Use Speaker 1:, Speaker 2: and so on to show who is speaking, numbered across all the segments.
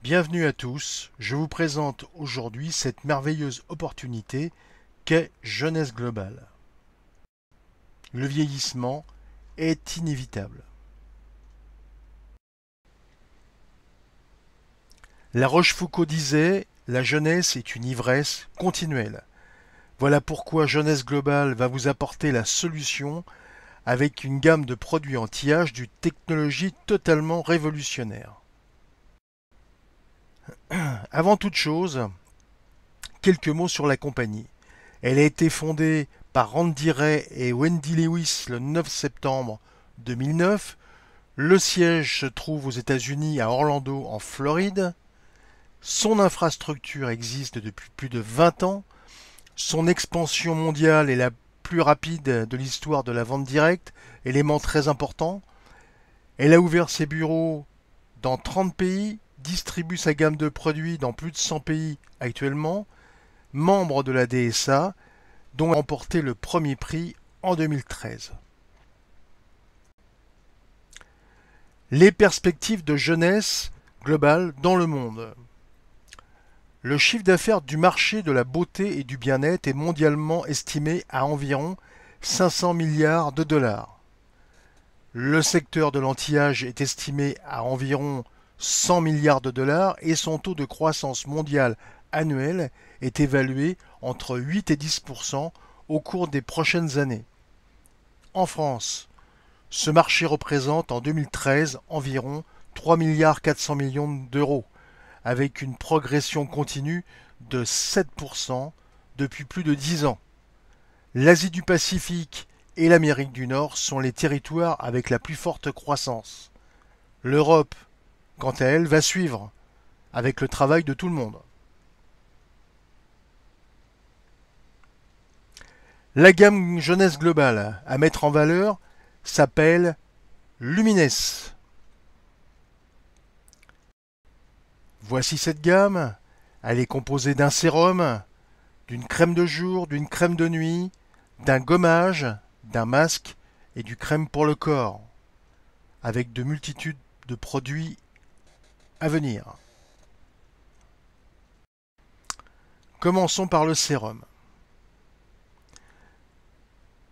Speaker 1: Bienvenue à tous, je vous présente aujourd'hui cette merveilleuse opportunité qu'est Jeunesse Globale. Le vieillissement est inévitable. La Rochefoucauld disait « La jeunesse est une ivresse continuelle ». Voilà pourquoi Jeunesse Globale va vous apporter la solution avec une gamme de produits anti-âge d'une technologie totalement révolutionnaire. Avant toute chose, quelques mots sur la compagnie. Elle a été fondée par Randy Ray et Wendy Lewis le 9 septembre 2009. Le siège se trouve aux États-Unis à Orlando, en Floride. Son infrastructure existe depuis plus de 20 ans. Son expansion mondiale est la plus rapide de l'histoire de la vente directe, élément très important. Elle a ouvert ses bureaux dans 30 pays, distribue sa gamme de produits dans plus de 100 pays actuellement, membre de la DSA, dont elle a remporté le premier prix en 2013. Les perspectives de jeunesse globale dans le monde. Le chiffre d'affaires du marché de la beauté et du bien-être est mondialement estimé à environ 500 milliards de dollars. Le secteur de l'anti-âge est estimé à environ 100 milliards de dollars et son taux de croissance mondial annuel est évalué entre 8 et 10% au cours des prochaines années. En France, ce marché représente en 2013 environ 3 milliards 400 millions d'euros, avec une progression continue de 7% depuis plus de 10 ans. L'Asie du Pacifique et l'Amérique du Nord sont les territoires avec la plus forte croissance. L'Europe, quant à elle, va suivre, avec le travail de tout le monde. La gamme jeunesse globale à mettre en valeur s'appelle Lumines. Voici cette gamme. Elle est composée d'un sérum, d'une crème de jour, d'une crème de nuit, d'un gommage, d'un masque et du crème pour le corps, avec de multitudes de produits à venir. Commençons par le sérum.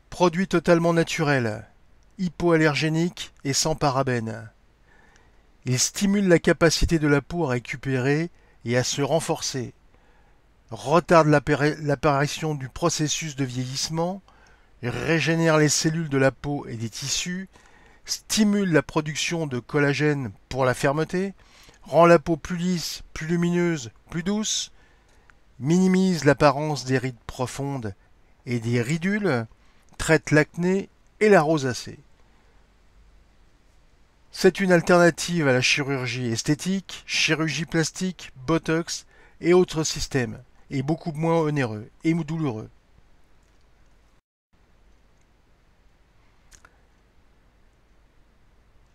Speaker 1: Produit totalement naturel, hypoallergénique et sans parabènes. Il stimule la capacité de la peau à récupérer et à se renforcer, retarde l'apparition du processus de vieillissement, régénère les cellules de la peau et des tissus, stimule la production de collagène pour la fermeté, rend la peau plus lisse, plus lumineuse, plus douce, minimise l'apparence des rides profondes et des ridules, traite l'acné et la rosacée. C'est une alternative à la chirurgie esthétique, chirurgie plastique, botox et autres systèmes, et beaucoup moins onéreux et douloureux.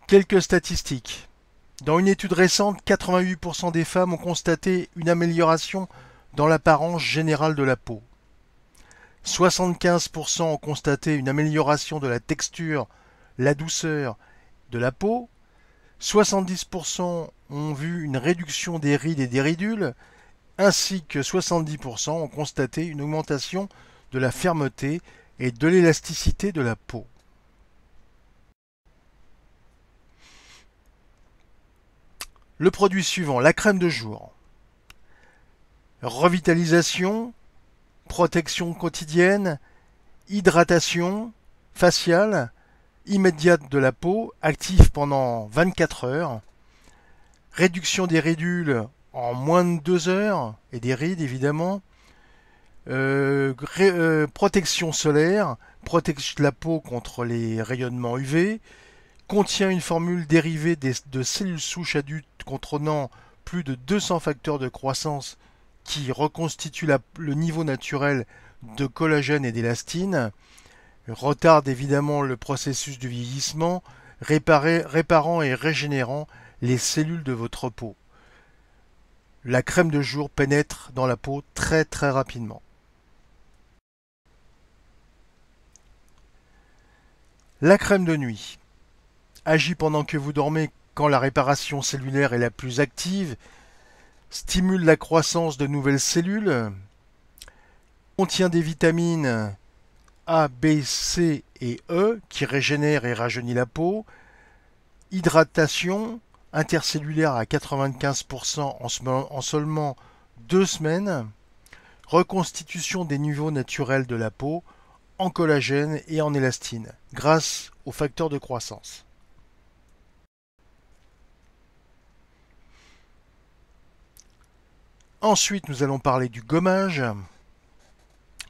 Speaker 1: Quelques statistiques. Dans une étude récente, 88% des femmes ont constaté une amélioration dans l'apparence générale de la peau. 75% ont constaté une amélioration de la texture, la douceur de la peau. 70% ont vu une réduction des rides et des ridules, ainsi que 70% ont constaté une augmentation de la fermeté et de l'élasticité de la peau. Le produit suivant, la crème de jour. Revitalisation, protection quotidienne, hydratation faciale immédiate de la peau, active pendant 24 heures, réduction des ridules en moins de 2 heures, et des rides évidemment, protection solaire, protège la peau contre les rayonnements UV, contient une formule dérivée de cellules souches adultes contenant plus de 200 facteurs de croissance qui reconstituent le niveau naturel de collagène et d'élastine, retarde évidemment le processus du vieillissement, réparant et régénérant les cellules de votre peau. La crème de jour pénètre dans la peau très très rapidement. La crème de nuit agit pendant que vous dormez quand la réparation cellulaire est la plus active stimule la croissance de nouvelles cellules, contient des vitamines A, B, C et E qui régénèrent et rajeunissent la peau, hydratation intercellulaire à 95% en seulement 2 semaines, reconstitution des niveaux naturels de la peau en collagène et en élastine grâce aux facteurs de croissance. Ensuite, nous allons parler du gommage.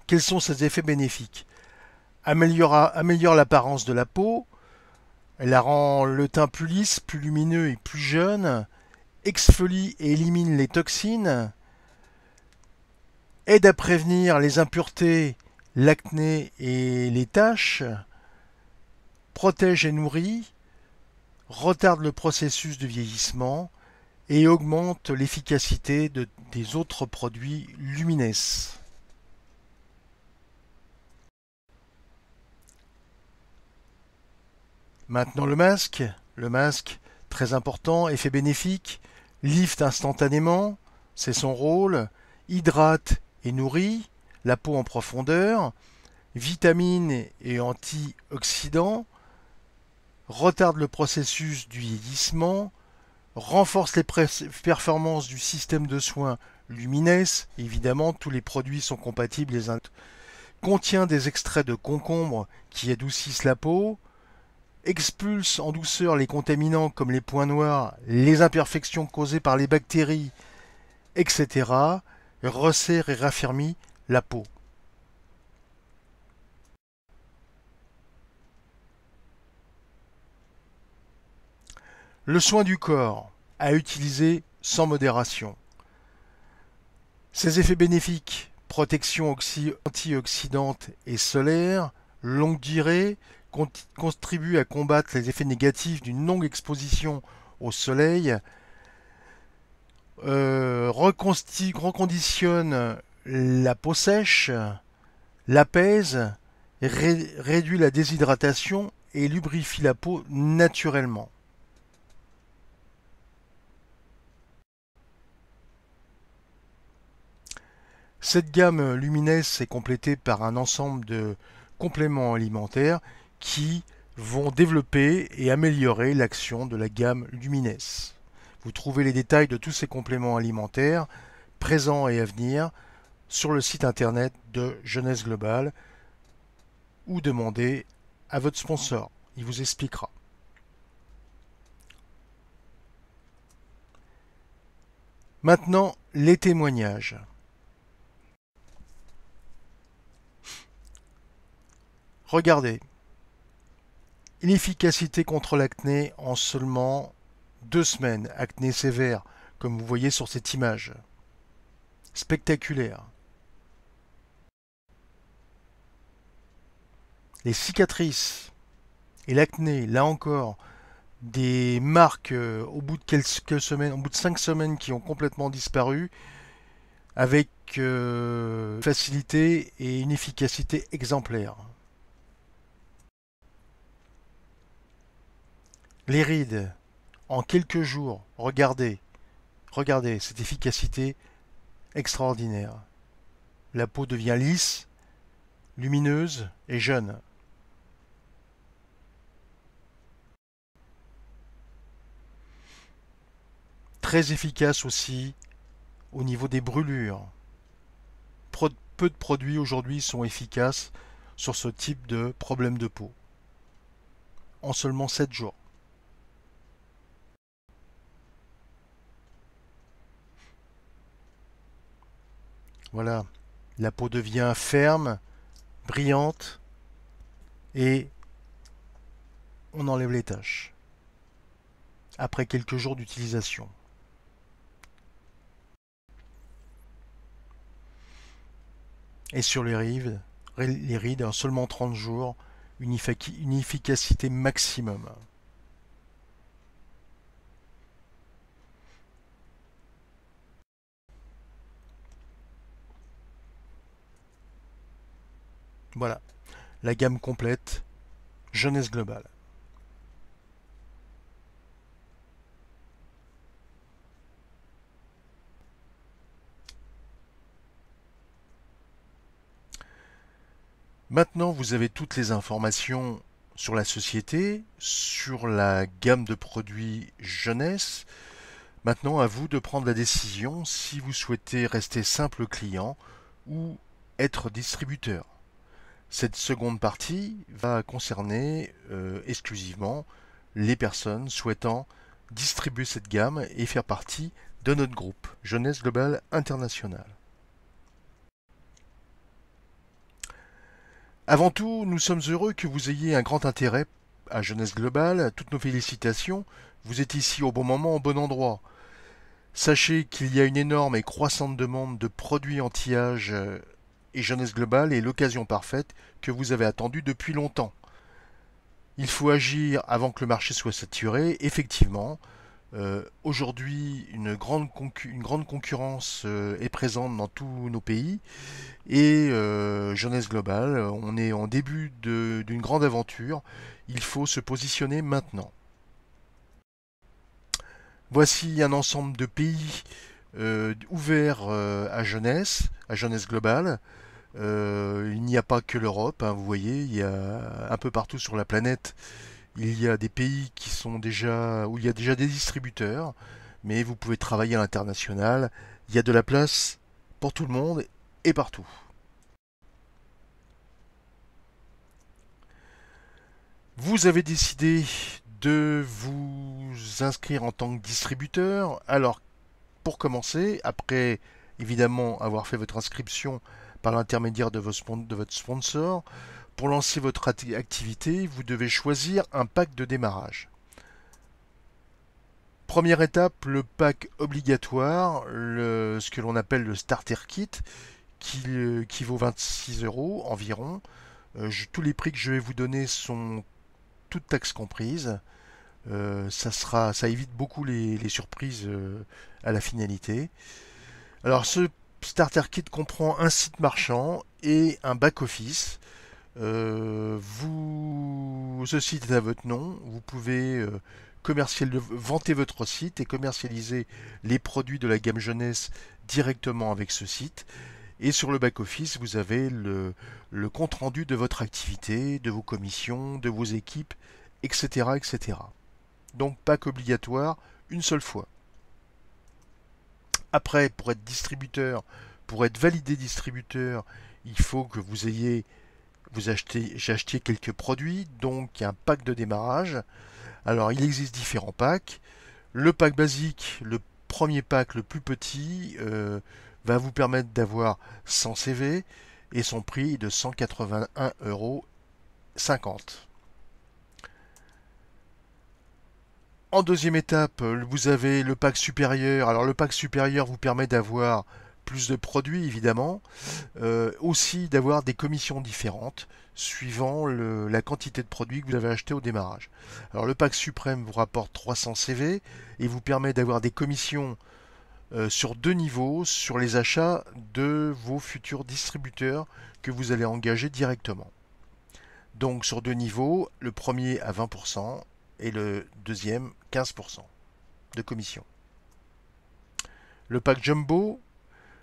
Speaker 1: Quels sont ses effets bénéfiques? Améliore l'apparence de la peau, elle la rend le teint plus lisse, plus lumineux et plus jeune, exfolie et élimine les toxines, aide à prévenir les impuretés, l'acné et les taches, protège et nourrit, retarde le processus de vieillissement et augmente l'efficacité des autres produits Lumines. Maintenant le masque. Le masque, très important, effet bénéfique, lift instantanément, c'est son rôle, hydrate et nourrit la peau en profondeur, vitamine et antioxydants, retarde le processus du vieillissement, renforce les performances du système de soins Lumines, évidemment tous les produits sont compatibles les uns, contient des extraits de concombre qui adoucissent la peau, expulse en douceur les contaminants comme les points noirs, les imperfections causées par les bactéries, etc., resserre et raffermit la peau. Le soin du corps, à utiliser sans modération. Ses effets bénéfiques, protection antioxydante et solaire, longue durée, contribue à combattre les effets négatifs d'une longue exposition au soleil, reconditionne la peau sèche, l'apaise, réduit la déshydratation et lubrifie la peau naturellement. Cette gamme Lumines est complétée par un ensemble de compléments alimentaires qui vont développer et améliorer l'action de la gamme Lumines. Vous trouvez les détails de tous ces compléments alimentaires, présents et à venir, sur le site internet de Jeunesse Globale ou demandez à votre sponsor, il vous expliquera. Maintenant, les témoignages. Regardez. Une efficacité contre l'acné en seulement 2 semaines. Acné sévère, comme vous voyez sur cette image. Spectaculaire. Les cicatrices et l'acné, là encore, des marques au bout de quelques semaines, au bout de 5 semaines qui ont complètement disparu, avec facilité et une efficacité exemplaire. Les rides, en quelques jours, regardez cette efficacité extraordinaire. La peau devient lisse, lumineuse et jeune. Très efficace aussi au niveau des brûlures. Peu de produits aujourd'hui sont efficaces sur ce type de problème de peau. En seulement 7 jours. Voilà, la peau devient ferme, brillante et on enlève les taches après quelques jours d'utilisation. Et sur les rides en seulement 30 jours, une efficacité maximum. Voilà, la gamme complète, Jeunesse Globale. Maintenant, vous avez toutes les informations sur la société, sur la gamme de produits jeunesse. Maintenant, à vous de prendre la décision si vous souhaitez rester simple client ou être distributeur. Cette seconde partie va concerner exclusivement les personnes souhaitant distribuer cette gamme et faire partie de notre groupe Jeunesse Globale International. Avant tout, nous sommes heureux que vous ayez un grand intérêt à Jeunesse Globale. Toutes nos félicitations. Vous êtes ici au bon moment, au bon endroit. Sachez qu'il y a une énorme et croissante demande de produits anti-âge et Jeunesse Globale est l'occasion parfaite que vous avez attendue depuis longtemps. Il faut agir avant que le marché soit saturé. Effectivement, aujourd'hui, une grande concurrence est présente dans tous nos pays et Jeunesse Globale, on est en début d'une grande aventure. Il faut se positionner maintenant. Voici un ensemble de pays ouverts à Jeunesse Globale. Il n'y a pas que l'Europe, hein, vous voyez, il y a un peu partout sur la planète, il y a des pays qui sont déjà où il y a déjà des distributeurs, mais vous pouvez travailler à l'international. Il y a de la place pour tout le monde et partout. Vous avez décidé de vous inscrire en tant que distributeur. Alors, pour commencer, après évidemment avoir fait votre inscription par l'intermédiaire de votre sponsor, pour lancer votre activité, vous devez choisir un pack de démarrage. Première étape, le pack obligatoire, ce que l'on appelle le starter kit, qui vaut 26 € environ. Tous les prix que je vais vous donner sont toutes taxes comprises. Ça évite beaucoup les surprises à la finalité. Alors ce starter kit comprend un site marchand et un back-office. Ce site est à votre nom. Vous pouvez vanter votre site et commercialiser les produits de la gamme jeunesse directement avec ce site. Et sur le back-office, vous avez le compte-rendu de votre activité, de vos commissions, de vos équipes, etc., etc. Donc pack obligatoire une seule fois. Après, pour être distributeur, pour être validé distributeur, il faut que j'ai acheté quelques produits, donc un pack de démarrage. Alors il existe différents packs. Le pack basique, le premier pack le plus petit, va vous permettre d'avoir 100 CV et son prix est de 181,50 €. En deuxième étape, vous avez le pack supérieur. Alors le pack supérieur vous permet d'avoir plus de produits évidemment, aussi d'avoir des commissions différentes suivant la quantité de produits que vous avez acheté au démarrage. Alors le pack suprême vous rapporte 300 CV et vous permet d'avoir des commissions sur deux niveaux sur les achats de vos futurs distributeurs que vous allez engager directement. Donc sur deux niveaux, le premier à 20% et le deuxième 15% de commission. Le pack Jumbo,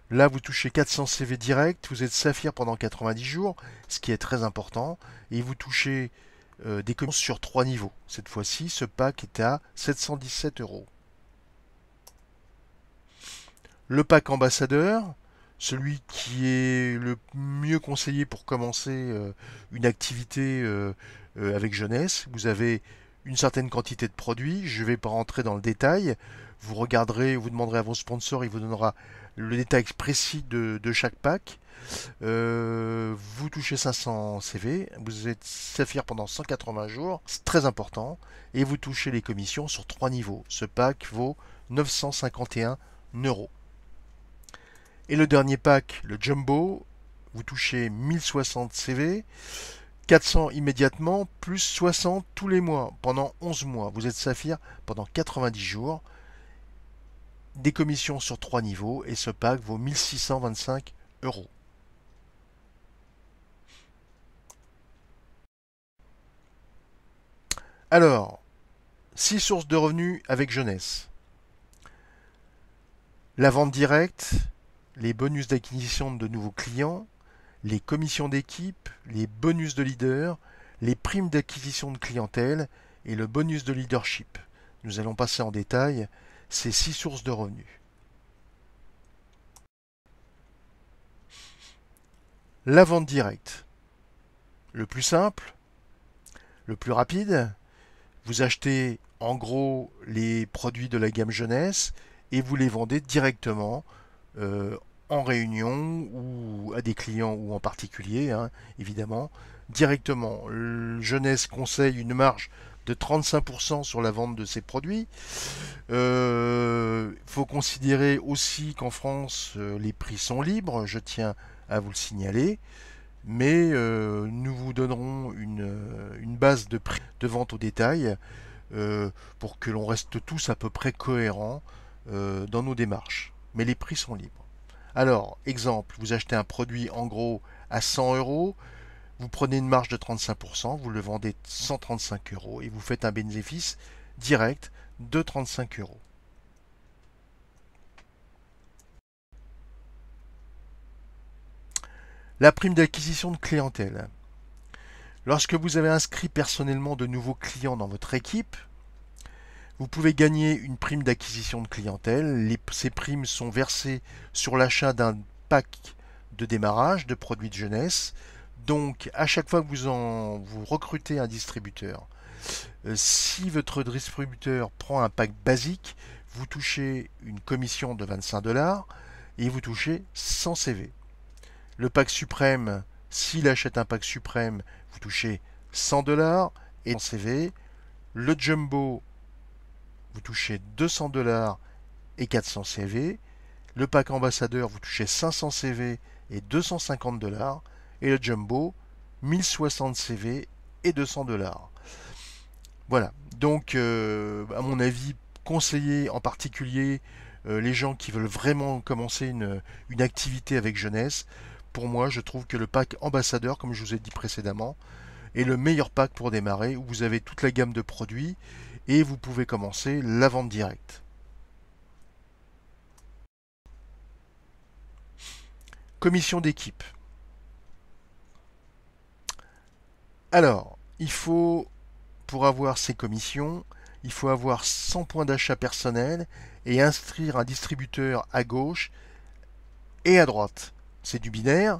Speaker 1: là vous touchez 400 CV direct, vous êtes Saphir pendant 90 jours, ce qui est très important, et vous touchez des commissions sur 3 niveaux. Cette fois-ci, ce pack est à 717 €. Le pack ambassadeur, celui qui est le mieux conseillé pour commencer une activité avec jeunesse. Vous avez une certaine quantité de produits, je ne vais pas rentrer dans le détail. Vous regarderez, vous demanderez à vos sponsors, il vous donnera le détail précis de chaque pack. Vous touchez 500 CV, vous êtes Saphir pendant 180 jours, c'est très important, et vous touchez les commissions sur 3 niveaux. Ce pack vaut 951 €. Et le dernier pack, le Jumbo, vous touchez 1060 CV, 400 immédiatement, plus 60 tous les mois, pendant 11 mois. Vous êtes Saphir pendant 90 jours, des commissions sur 3 niveaux, et ce pack vaut 1625 €. Alors, 6 sources de revenus avec jeunesse. La vente directe, les bonus d'acquisition de nouveaux clients, les commissions d'équipe, les bonus de leader, les primes d'acquisition de clientèle et le bonus de leadership. Nous allons passer en détail ces 6 sources de revenus. La vente directe. Le plus simple, le plus rapide, vous achetez en gros les produits de la gamme jeunesse et vous les vendez directement en réunion ou à des clients ou en particulier, hein, évidemment, directement. Jeunesse conseille une marge de 35% sur la vente de ces produits. Faut considérer aussi qu'en France, les prix sont libres, je tiens à vous le signaler, mais nous vous donnerons une base de prix de vente au détail pour que l'on reste tous à peu près cohérents dans nos démarches. Mais les prix sont libres. Alors, exemple, vous achetez un produit en gros à 100 euros, vous prenez une marge de 35%, vous le vendez 135 euros et vous faites un bénéfice direct de 35 euros. La prime d'acquisition de clientèle. Lorsque vous avez inscrit personnellement de nouveaux clients dans votre équipe, vous pouvez gagner une prime d'acquisition de clientèle. Ces primes sont versées sur l'achat d'un pack de démarrage de produits de jeunesse. Donc, à chaque fois que vous recrutez un distributeur, si votre distributeur prend un pack basique, vous touchez une commission de 25 $ et vous touchez 100 CV. Le pack suprême, s'il achète un pack suprême, vous touchez 100 $ et 100 CV. Le jumbo, vous touchez 200 $ et 400 CV. Le pack ambassadeur, vous touchez 500 CV et 250 $. Et le jumbo, 1060 CV et 200 $. Voilà. Donc, à mon avis, conseiller en particulier les gens qui veulent vraiment commencer une activité avec jeunesse. Pour moi, je trouve que le pack ambassadeur, comme je vous ai dit précédemment, est le meilleur pack pour démarrer, où vous avez toute la gamme de produits et vous pouvez commencer la vente directe. Commission d'équipe. Alors, pour avoir ces commissions, il faut avoir 100 points d'achat personnel et inscrire un distributeur à gauche et à droite. C'est du binaire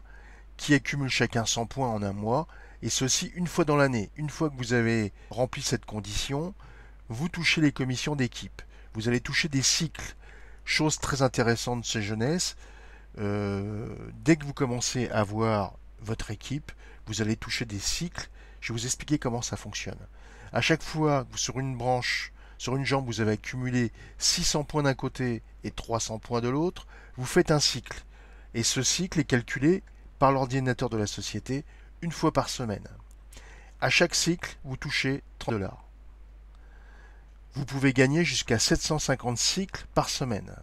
Speaker 1: qui accumule chacun 100 points en un mois, et ceci une fois dans l'année. Une fois que vous avez rempli cette condition, vous touchez les commissions d'équipe. Vous allez toucher des cycles. Chose très intéressante de ces jeunesses, dès que vous commencez à voir votre équipe, vous allez toucher des cycles. Je vais vous expliquer comment ça fonctionne. À chaque fois que sur une branche, sur une jambe, vous avez accumulé 600 points d'un côté et 300 points de l'autre, vous faites un cycle. Et ce cycle est calculé par l'ordinateur de la société une fois par semaine. À chaque cycle, vous touchez 30 $. Vous pouvez gagner jusqu'à 750 cycles par semaine.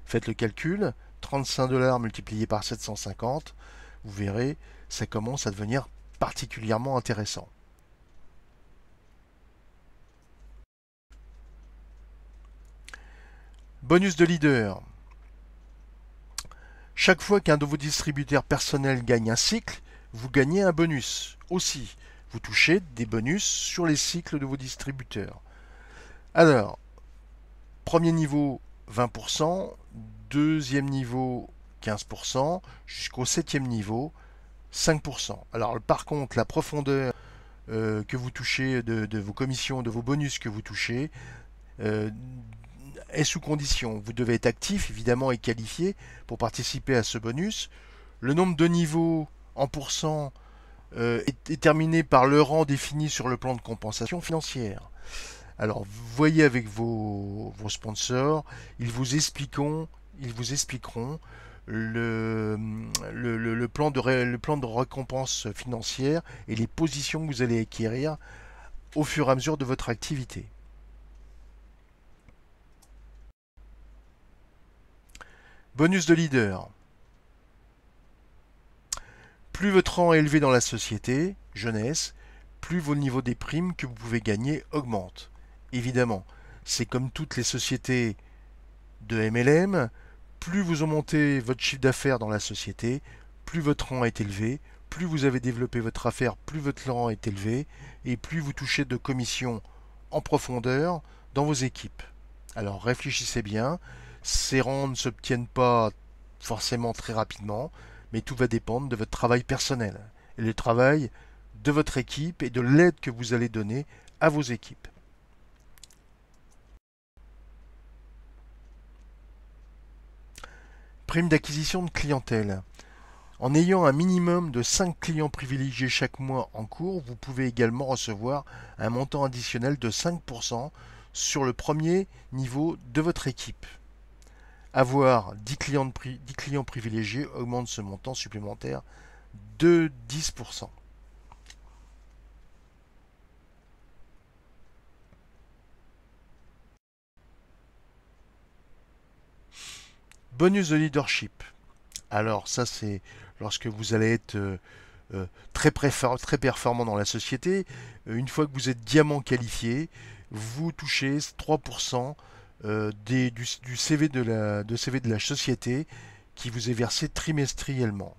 Speaker 1: Faites le calcul, 35 $ multiplié par 750, vous verrez, ça commence à devenir particulièrement intéressant. Bonus de leader. Chaque fois qu'un de vos distributeurs personnels gagne un cycle, vous gagnez un bonus aussi. Vous touchez des bonus sur les cycles de vos distributeurs. Alors, premier niveau 20%, deuxième niveau 15%, jusqu'au septième niveau 5%. Alors par contre, la profondeur que vous touchez de vos commissions, de vos bonus que vous touchez, est sous condition. Vous devez être actif, évidemment, et qualifié pour participer à ce bonus. Le nombre de niveaux en pourcent est déterminé par le rang défini sur le plan de compensation financière. Alors, vous voyez avec vos sponsors, ils vous expliqueront le plan de récompense financière et les positions que vous allez acquérir au fur et à mesure de votre activité. Bonus de leader. Plus votre rang est élevé dans la société, jeunesse, plus vos niveaux des primes que vous pouvez gagner augmentent. Évidemment, c'est comme toutes les sociétés de MLM, plus vous augmentez votre chiffre d'affaires dans la société, plus votre rang est élevé, plus vous avez développé votre affaire, plus votre rang est élevé, et plus vous touchez de commissions en profondeur dans vos équipes. Alors réfléchissez bien, ces rangs ne s'obtiennent pas forcément très rapidement, mais tout va dépendre de votre travail personnel, et le travail de votre équipe et de l'aide que vous allez donner à vos équipes. Prime d'acquisition de clientèle. En ayant un minimum de 5 clients privilégiés chaque mois en cours, vous pouvez également recevoir un montant additionnel de 5% sur le premier niveau de votre équipe. Avoir 10 clients privilégiés augmente ce montant supplémentaire de 10%. Bonus de leadership. Alors ça c'est lorsque vous allez être très performant dans la société. Une fois que vous êtes diamant qualifié, vous touchez 3% du CV de la société qui vous est versé trimestriellement.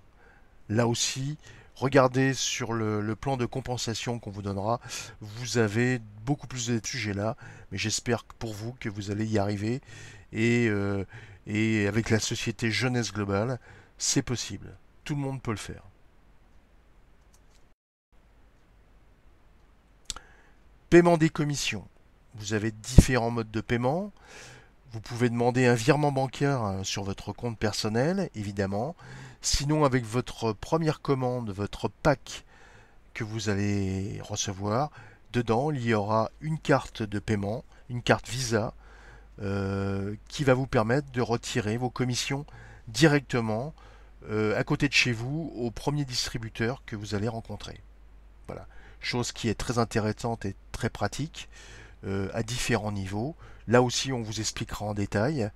Speaker 1: Là aussi, regardez sur le plan de compensation qu'on vous donnera, vous avez beaucoup plus de sujets là, mais j'espère pour vous que vous allez y arriver et avec la société Jeunesse Globale, c'est possible. Tout le monde peut le faire. Paiement des commissions. Vous avez différents modes de paiement. Vous pouvez demander un virement bancaire sur votre compte personnel, évidemment. Sinon, avec votre première commande, votre pack que vous allez recevoir, dedans, il y aura une carte de paiement, une carte Visa, qui va vous permettre de retirer vos commissions directement à côté de chez vous au premier distributeur que vous allez rencontrer. Voilà. Chose qui est très intéressante et très pratique à différents niveaux. Là aussi, on vous expliquera en détail,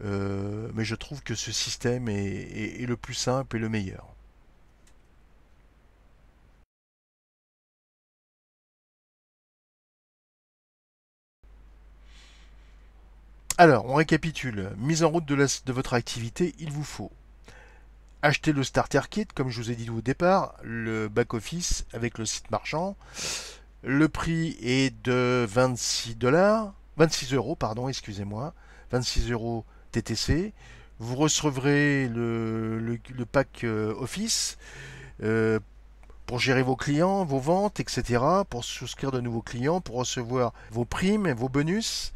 Speaker 1: mais je trouve que ce système est le plus simple et le meilleur. Alors, on récapitule. Mise en route de votre activité, il vous faut acheter le starter kit, comme je vous ai dit au départ, le back-office avec le site marchand. Le prix est de 26 euros, pardon, excusez-moi, 26 euros TTC. Vous recevrez le pack Office pour gérer vos clients, vos ventes, etc. Pour souscrire de nouveaux clients, pour recevoir vos primes et vos bonus.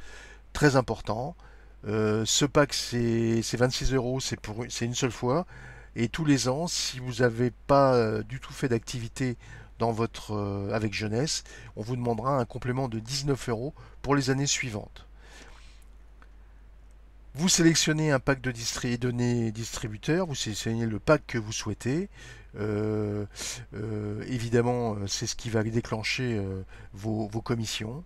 Speaker 1: Très important. Ce pack, c'est 26 euros, c'est une seule fois. Et tous les ans, si vous n'avez pas du tout fait d'activité avec jeunesse, on vous demandera un complément de 19 euros pour les années suivantes. Vous sélectionnez un pack de données distributeur, vous sélectionnez le pack que vous souhaitez. Évidemment, c'est ce qui va déclencher vos commissions.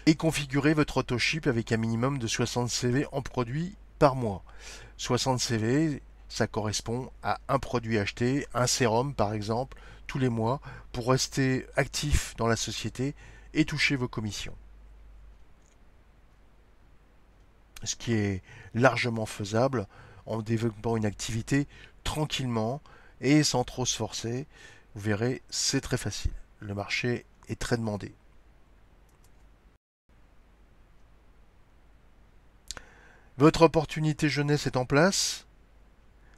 Speaker 1: Et configurez votre autoship avec un minimum de 60 CV en produits par mois. 60 CV, ça correspond à un produit acheté, un sérum par exemple, tous les mois, pour rester actif dans la société et toucher vos commissions. Ce qui est largement faisable en développant une activité tranquillement et sans trop se forcer. Vous verrez, c'est très facile. Le marché est très demandé. Votre opportunité jeunesse est en place.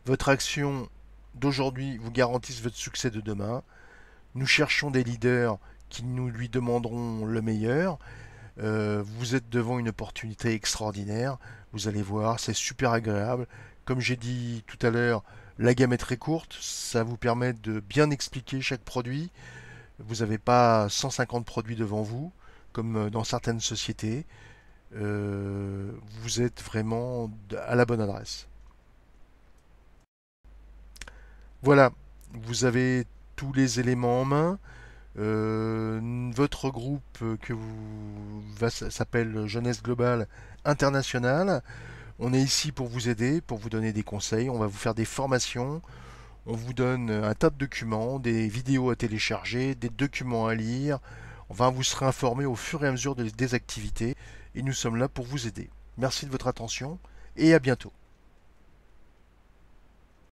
Speaker 1: Votre action d'aujourd'hui vous garantisse votre succès de demain. Nous cherchons des leaders qui nous lui demanderont le meilleur. Vous êtes devant une opportunité extraordinaire. Vous allez voir, c'est super agréable. Comme j'ai dit tout à l'heure, la gamme est très courte. Ça vous permet de bien expliquer chaque produit. Vous n'avez pas 150 produits devant vous, comme dans certaines sociétés. Vous êtes vraiment à la bonne adresse. Voilà, vous avez tous les éléments en main. Votre groupe s'appelle Jeunesse Globale Internationale. On est ici pour vous aider, pour vous donner des conseils. On va vous faire des formations. On vous donne un tas de documents, des vidéos à télécharger, des documents à lire. Enfin, vous serez informé au fur et à mesure des activités et nous sommes là pour vous aider. Merci de votre attention et à bientôt.